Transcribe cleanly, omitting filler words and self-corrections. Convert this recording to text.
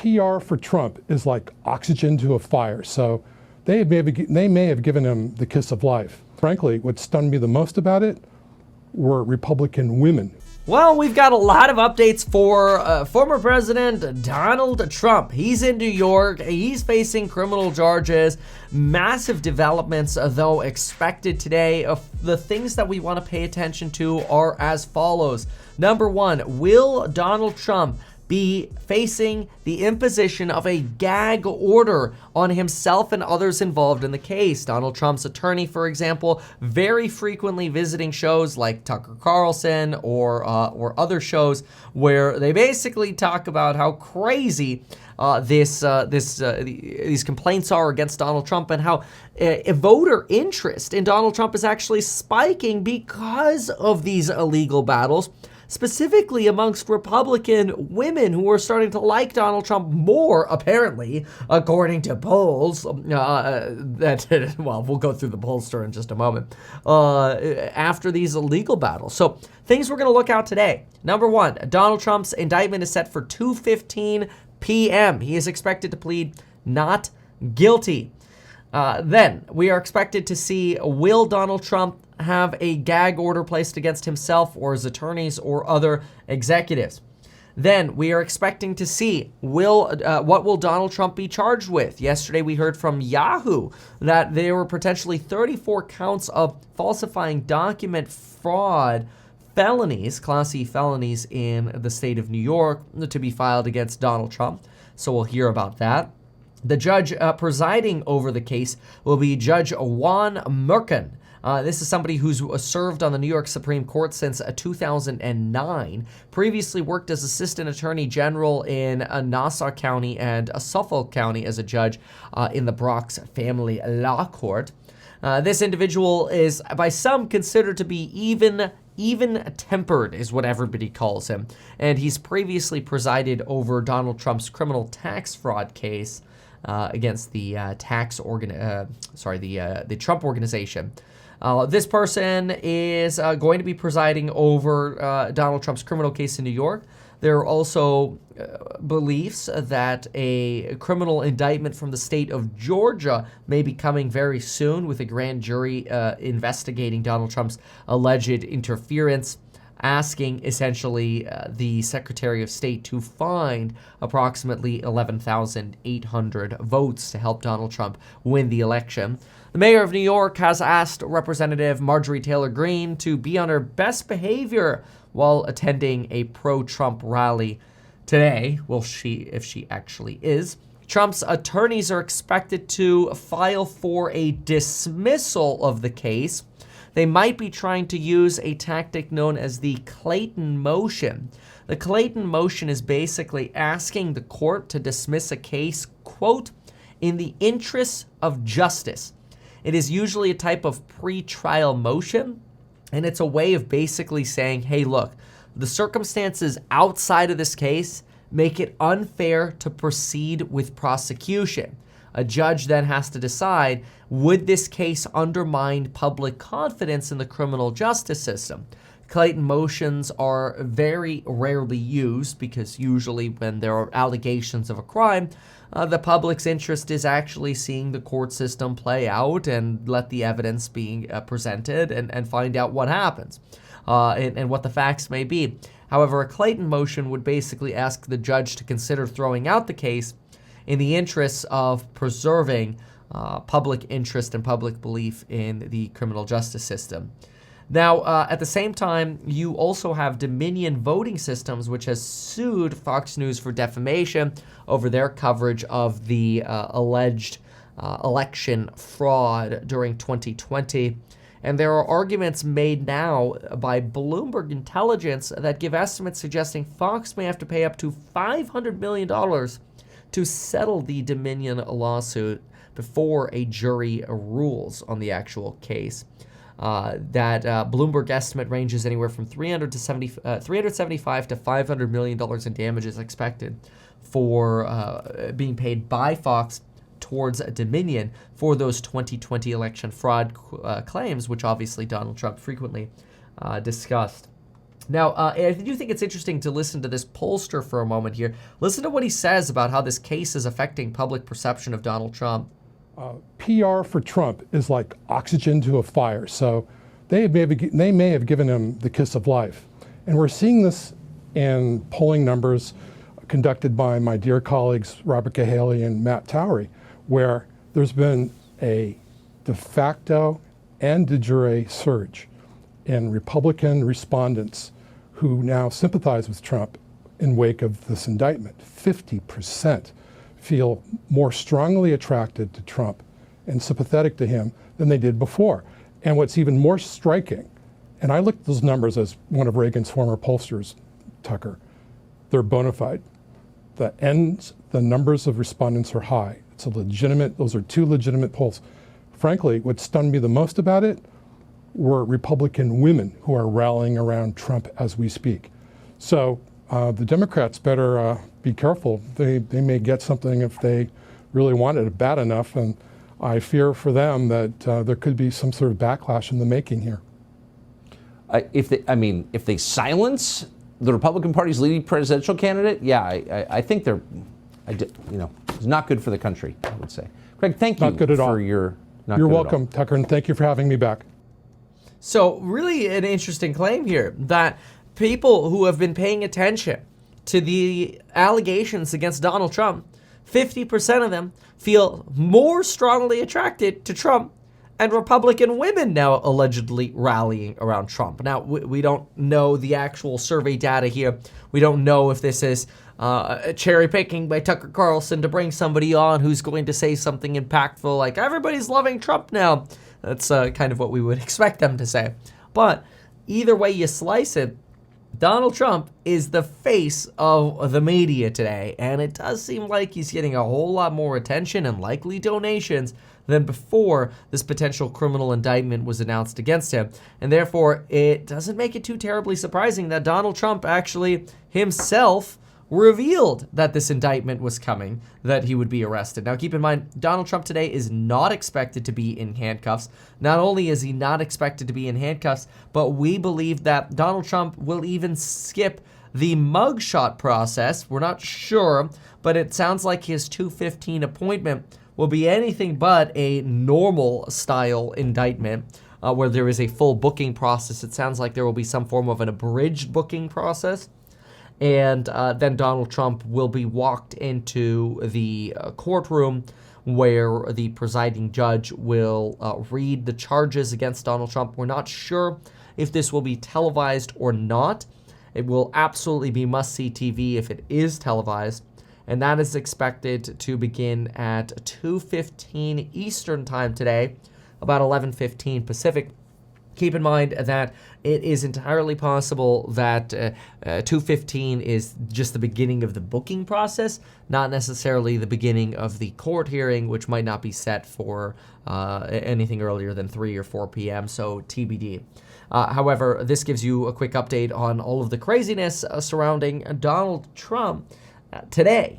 PR for Trump is like oxygen to a fire. So they may have given him the kiss of life. Frankly, what stunned me the most about it were Republican women. Well, we've got a lot of updates for former President Donald Trump. He's in New York. He's facing criminal charges. Massive developments, though, expected today. The things that we want to pay attention to are as follows. Number one, will Donald Trump be facing the imposition of a gag order on himself and others involved in the case? Donald Trump's attorney, for example, very frequently visiting shows like Tucker Carlson or other shows where they basically talk about how crazy these complaints are against Donald Trump, and how voter interest in Donald Trump is actually spiking because of these illegal battles, specifically amongst Republican women who are starting to like Donald Trump more, apparently, according to polls. We'll go through the pollster in just a moment, after these illegal battles. So things we're going to look at today. Number one, Donald Trump's indictment is set for 2:15 p.m. He is expected to plead not guilty. Then we are expected to see, will Donald Trump have a gag order placed against himself or his attorneys or other executives? Then we are expecting to see, what will Donald Trump be charged with? Yesterday we heard from Yahoo that there were potentially 34 counts of falsifying document fraud felonies, Class E felonies in the state of New York, to be filed against Donald Trump. So we'll hear about that. The judge presiding over the case will be Judge Juan Merkin. This is somebody who's served on the New York Supreme Court since 2009, previously worked as Assistant Attorney General in Nassau County and Suffolk County as a judge in the Bronx Family Law Court. This individual is by some considered to be even-tempered, is what everybody calls him, and he's previously presided over Donald Trump's criminal tax fraud case against the the Trump Organization. This person is going to be presiding over Donald Trump's criminal case in New York. There are also beliefs that a criminal indictment from the state of Georgia may be coming very soon, with a grand jury investigating Donald Trump's alleged interference, asking essentially the Secretary of State to find approximately 11,800 votes to help Donald Trump win the election. The mayor of New York has asked Representative Marjorie Taylor Greene to be on her best behavior while attending a pro-Trump rally today. Well, if she actually is. Trump's attorneys are expected to file for a dismissal of the case. They might be trying to use a tactic known as the Clayton motion. The Clayton motion is basically asking the court to dismiss a case, quote, in the interests of justice. It is usually a type of pre-trial motion, and it's a way of basically saying, hey, look, the circumstances outside of this case make it unfair to proceed with prosecution. A judge then has to decide, would this case undermine public confidence in the criminal justice system? Clayton motions are very rarely used because usually when there are allegations of a crime, the public's interest is actually seeing the court system play out and let the evidence be presented and find out what happens and what the facts may be. However, a Clayton motion would basically ask the judge to consider throwing out the case in the interests of preserving public interest and public belief in the criminal justice system. Now, at the same time, you also have Dominion Voting Systems, which has sued Fox News for defamation over their coverage of the alleged election fraud during 2020. And there are arguments made now by Bloomberg Intelligence that give estimates suggesting Fox may have to pay up to $500 million to settle the Dominion lawsuit before a jury rules on the actual case. That Bloomberg estimate ranges anywhere from $375 to $500 million in damages expected for being paid by Fox towards Dominion for those 2020 election fraud claims, which obviously Donald Trump frequently discussed. Now, I do think it's interesting to listen to this pollster for a moment here. Listen to what he says about how this case is affecting public perception of Donald Trump. PR for Trump is like oxygen to a fire. So they may have given him the kiss of life. And we're seeing this in polling numbers conducted by my dear colleagues Robert Cahaly and Matt Towery, where there's been a de facto and de jure surge in Republican respondents who now sympathize with Trump in wake of this indictment. 50% feel more strongly attracted to Trump and sympathetic to him than they did before. And what's even more striking, and I looked at those numbers as one of Reagan's former pollsters, Tucker, they're bona fide. The numbers of respondents are high. Those are two legitimate polls. Frankly, what stunned me the most about it were Republican women who are rallying around Trump as we speak. So the Democrats better be careful. They may get something if they really want it bad enough, and I fear for them that there could be some sort of backlash in the making here. If they silence the Republican Party's leading presidential candidate, I think it's not good for the country, I would say. Craig, thank you not good at for all. your. You're welcome, Tucker, and thank you for having me back. So really an interesting claim here that people who have been paying attention to the allegations against Donald Trump, 50% of them feel more strongly attracted to Trump, and Republican women now allegedly rallying around Trump. Now, we don't know the actual survey data here. We don't know if this is cherry picking by Tucker Carlson to bring somebody on who's going to say something impactful like, everybody's loving Trump now. That's kind of what we would expect them to say. But either way you slice it, Donald Trump is the face of the media today, and it does seem like he's getting a whole lot more attention and likely donations than before this potential criminal indictment was announced against him. And therefore, it doesn't make it too terribly surprising that Donald Trump actually himself revealed that this indictment was coming, that he would be arrested. Now, keep in mind, Donald Trump today is not expected to be in handcuffs. Not only is he not expected to be in handcuffs, but we believe that Donald Trump will even skip the mugshot process. We're not sure, but it sounds like his 215 appointment will be anything but a normal style indictment where there is a full booking process. It sounds like there will be some form of an abridged booking process. And then Donald Trump will be walked into the courtroom where the presiding judge will read the charges against Donald Trump. We're not sure if this will be televised or not. It will absolutely be must-see TV if it is televised. And that is expected to begin at 2:15 Eastern time today, about 11:15 Pacific. Keep in mind that it is entirely possible that 2:15 is just the beginning of the booking process, not necessarily the beginning of the court hearing, which might not be set for anything earlier than 3 or 4 p.m., so TBD. However, this gives you a quick update on all of the craziness surrounding Donald Trump today.